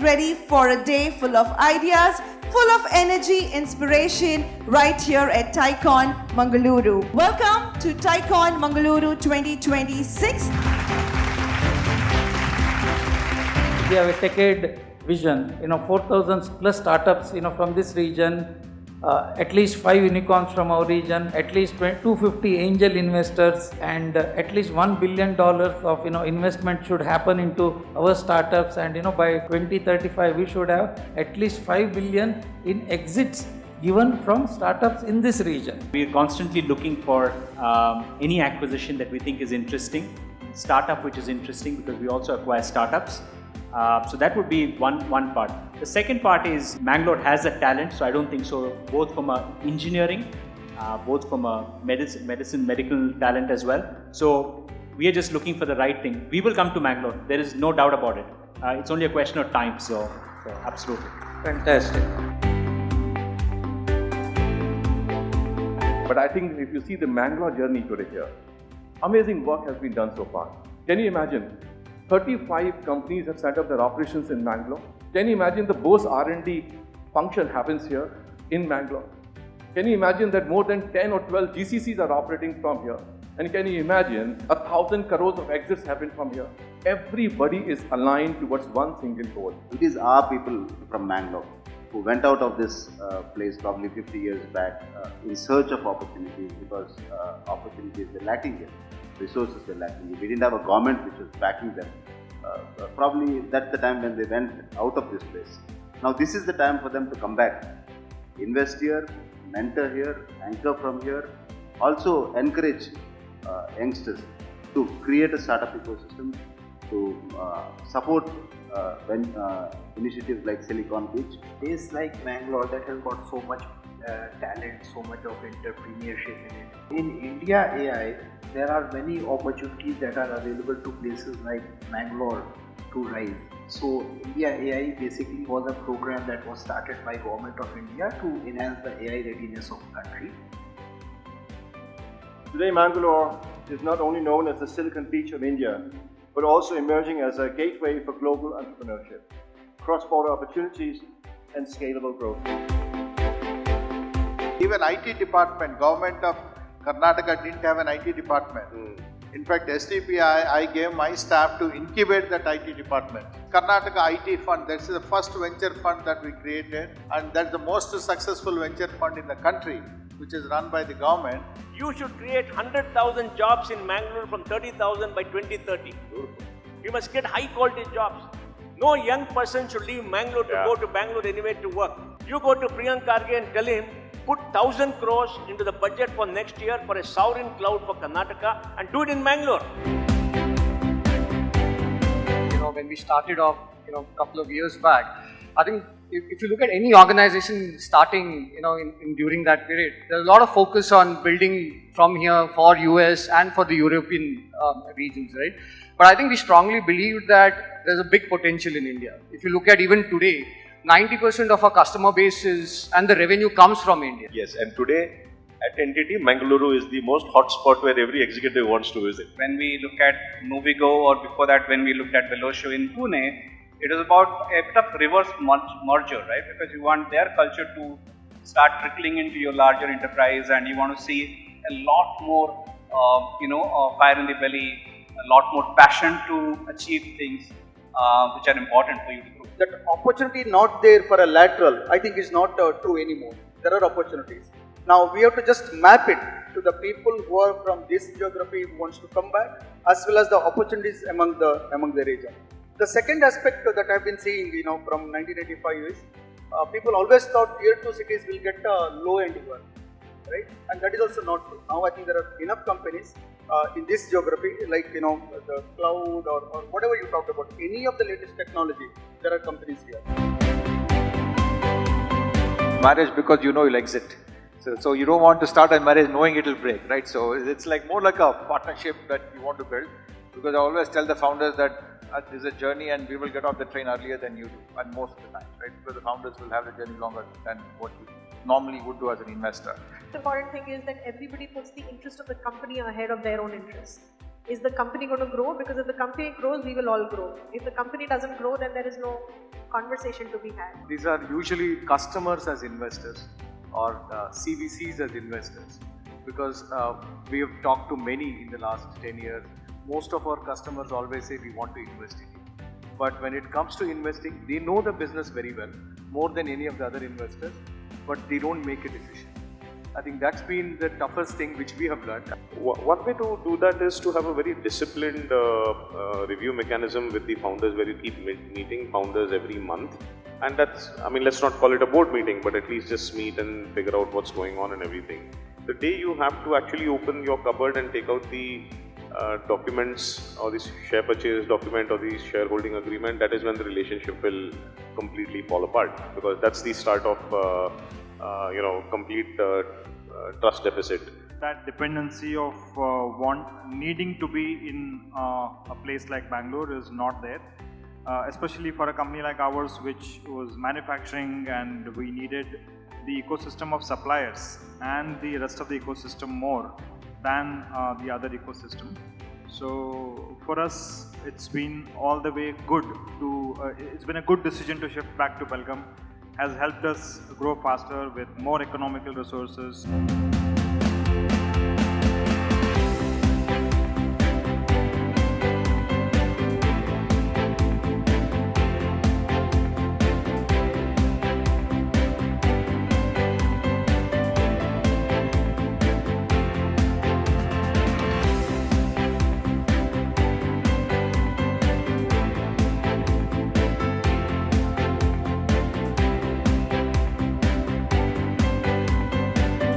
ready for a day full of ideas, full of energy, inspiration, right here at TiECon Mangaluru. Welcome to TiECon Mangaluru 2026. We have a decade vision, 4,000 plus startups, from this region, at least 5 unicorns from our region, at least 250 angel investors, and at least $1 billion of, investment should happen into our startups. And, by 2035, we should have at least 5 billion in exits given from startups in this region. We are constantly looking for any acquisition that we think is interesting, startup which is interesting, because we also acquire startups. So that would be one part. The second part is Mangalore has a talent, so I don't think so, both from a engineering, both from a medical talent as well. So we are just looking for the right thing. We will come to Mangalore, there is no doubt about it. It's only a question of time, so absolutely. Fantastic. But I think if you see the Mangalore journey today here, amazing work has been done so far. Can you imagine? 35 companies have set up their operations in Mangalore. Can you imagine the Bose R&D function happens here in Mangalore? Can you imagine that more than 10 or 12 GCCs are operating from here? And can you imagine 1,000 crores of exits happen from here? Everybody is aligned towards one single goal. It is our people from Mangalore who went out of this place probably 50 years back in search of opportunities, because opportunities were lacking here. Resources were lacking. We didn't have a government which was backing them. Probably that's the time when they went out of this place. Now this is the time for them to come back. Invest here, mentor here, anchor from here. Also encourage youngsters to create a startup ecosystem, to support initiatives like Silicon Beach. Place like Mangalore that has got so much talent, so much of entrepreneurship in it. In India AI, there are many opportunities that are available to places like Mangalore to rise. So India AI basically was a program that was started by Government of India to enhance the AI readiness of the country. Today Mangalore is not only known as the Silicon Beach of India, but also emerging as a gateway for global entrepreneurship, cross-border opportunities and scalable growth. Even IT department, government of Karnataka didn't have an IT department. In fact, STPI, I gave my staff to incubate that IT department. Karnataka IT Fund, that's the first venture fund that we created, and that's the most successful venture fund in the country, which is run by the government. You should create 100,000 jobs in Mangalore from 30,000 by 2030. We must get high quality jobs. No young person should leave Mangalore to go to Bangalore anyway to work. You go to Priyank Kharge and tell him, put 1,000 crores into the budget for next year for a sovereign cloud for Karnataka and do it in Mangalore. When we started off, a couple of years back, I think if you look at any organization starting, during that period, there's a lot of focus on building from here for US and for the European regions, right? But I think we strongly believe that there's a big potential in India. If you look at even today, 90% of our customer base and the revenue comes from India. Yes, and today at NTT, Mangaluru is the most hot spot where every executive wants to visit. When we look at Movigo, or before that when we looked at Velosho in Pune, it is about a bit of reverse merger, right? Because you want their culture to start trickling into your larger enterprise, and you want to see a lot more, fire in the belly, a lot more passion to achieve things which are important for you to grow. That opportunity not there for a lateral, I think is not true anymore. There are opportunities. Now we have to just map it to the people who are from this geography who wants to come back, as well as the opportunities among the region. The second aspect that I've been seeing, from 1985 is people always thought tier 2 cities will get low-end work, right? And that is also not true. Now I think there are enough companies in this geography, like the cloud or whatever you talked about, any of the latest technology, there are companies here. Marriage because you'll exit. So you don't want to start a marriage knowing it will break, right? So it's like more like a partnership that you want to build, because I always tell the founders that there's a journey and we will get off the train earlier than you do, and most of the time, right? Because the founders will have the journey longer than what you normally would do as an investor. The important thing is that everybody puts the interest of the company ahead of their own interests. Is the company going to grow? Because if the company grows, we will all grow. If the company doesn't grow, then there is no conversation to be had. These are usually customers as investors or CVCs as investors, because we have talked to many in the last 10 years. Most of our customers always say we want to invest in you. But when it comes to investing, they know the business very well, more than any of the other investors, but they don't make a decision. I think that's been the toughest thing which we have learned. One way to do that is to have a very disciplined review mechanism with the founders, where you keep meeting founders every month. And that's, I mean, let's not call it a board meeting, but at least just meet and figure out what's going on and everything. The day you have to actually open your cupboard and take out the documents or this share purchase document or the shareholding agreement, that is when the relationship will completely fall apart, because that's the start of complete trust deficit. That dependency of needing to be in a place like Bangalore is not there, especially for a company like ours, which was manufacturing, and we needed the ecosystem of suppliers and the rest of the ecosystem more than the other ecosystem. So for us, it's been all the way good to, it's been a good decision to shift back to Belgaum. Has helped us grow faster with more economical resources.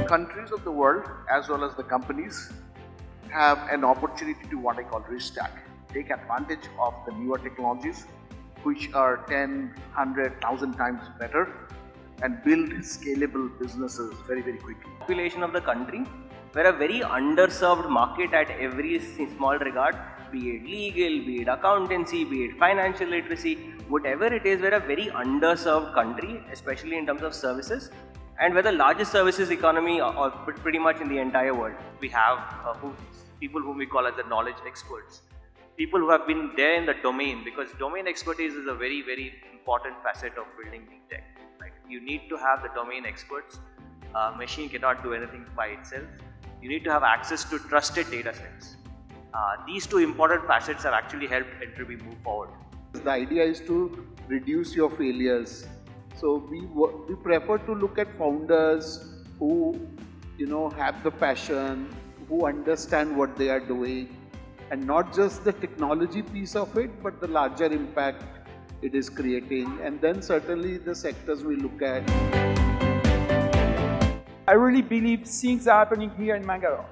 Countries of the world, as well as the companies, have an opportunity to what I call restack. Take advantage of the newer technologies, which are 10, 100, 1,000 times better, and build scalable businesses very, very quickly. Population of the country, we're a very underserved market at every small regard, be it legal, be it accountancy, be it financial literacy, whatever it is, we're a very underserved country, especially in terms of services. And we're the largest services economy pretty much in the entire world. We have people whom we call as the knowledge experts. People who have been there in the domain, because domain expertise is a very, very important facet of building new tech. Right? You need to have the domain experts. Machine cannot do anything by itself. You need to have access to trusted data sets. These two important facets have actually helped Entropy move forward. The idea is to reduce your failures. So we prefer to look at founders who have the passion, who understand what they are doing, and not just the technology piece of it, but the larger impact it is creating. And then certainly the sectors we look at. I really believe things are happening here in Mangalore.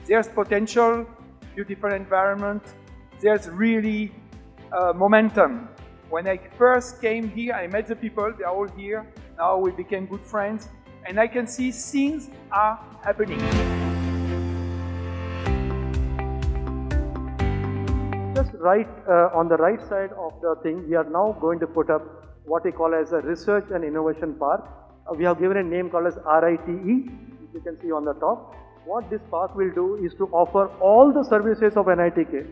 There's potential, beautiful environment, there's really momentum. When I first came here, I met the people, they're all here. Now we became good friends, and I can see things are happening. Just right on the right side of the thing, we are now going to put up what we call as a research and innovation park. We have given a name called as RITE, which you can see on the top. What this park will do is to offer all the services of NITK.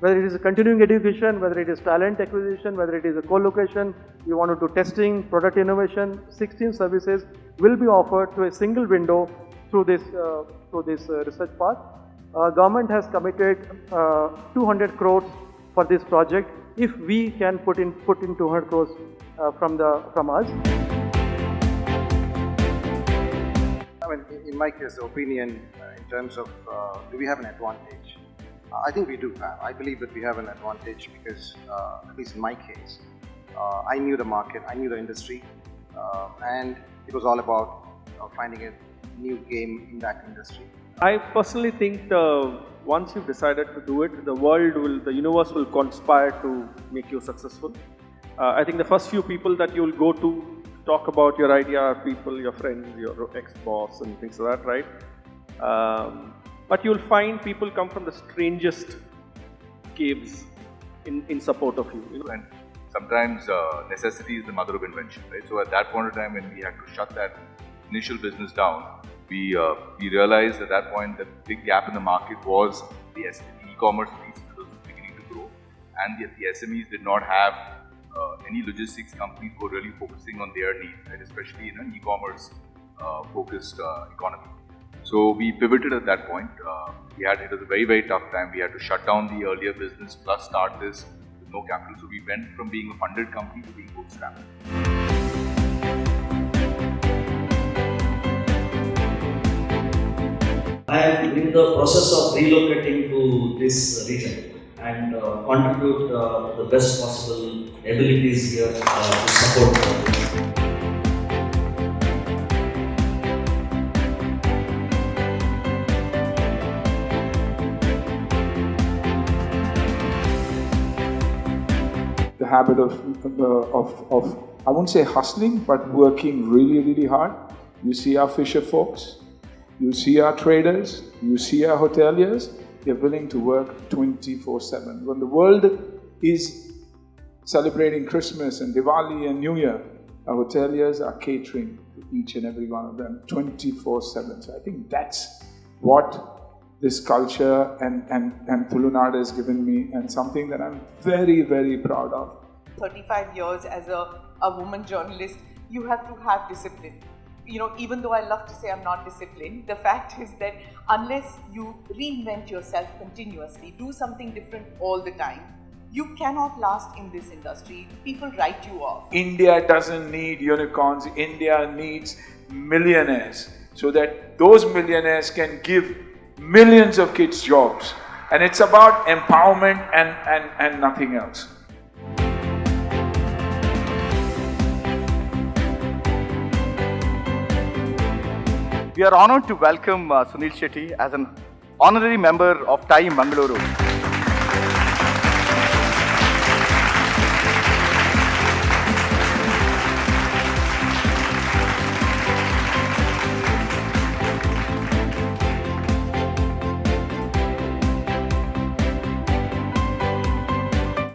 Whether it is continuing education, whether it is talent acquisition, whether it is a co-location, you want to do testing, product innovation, 16 services will be offered to a single window through this research park. Government has committed 200 crores for this project. If we can put in 200 crores from us. I mean, in my case, the opinion in terms of do we have an advantage? I think we do have. I believe that we have an advantage because, at least in my case, I knew the market, I knew the industry, and it was all about finding a new game in that industry. I personally think once you've decided to do it, the universe will conspire to make you successful. I think the first few people that you'll go to talk about your idea are people, your friends, your ex-boss and things like that, right? But you'll find people come from the strangest caves in support of you. And sometimes necessity is the mother of invention, right? So at that point of time when we had to shut that initial business down, we realized at that point that the big gap in the market was the e-commerce piece was beginning to grow, and the SMEs did not have any logistics companies who were really focusing on their needs, right? Especially in an e-commerce focused economy. So we pivoted at that point. It was a very, very tough time. We had to shut down the earlier business plus start this with no capital. So we went from being a funded company to being bootstrapped. I am in the process of relocating to this region and contribute the best possible abilities here to support this. The habit of I won't say hustling, but working really, really hard. You see our fisher folks, you see our traders, you see our hoteliers, they're willing to work 24/7. When the world is celebrating Christmas and Diwali and New Year, our hoteliers are catering to each and every one of them 24/7. So I think that's what this culture and Tulunadu has given me, and something that I'm very, very proud of. 35 years as a woman journalist, you have to have discipline. You know, even though I love to say I'm not disciplined, the fact is that unless you reinvent yourself continuously, do something different all the time, you cannot last in this industry. People write you off. India doesn't need unicorns. India needs millionaires, so that those millionaires can give millions of kids jobs. And it's about empowerment and nothing else. We are honored to welcome Sunil Shetty as an honorary member of TiECon Mangaluru.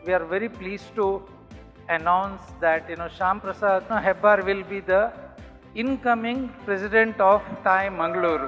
We are very pleased to announce that Shyam Prasad Hebbar will be the incoming president of TiECon Mangaluru.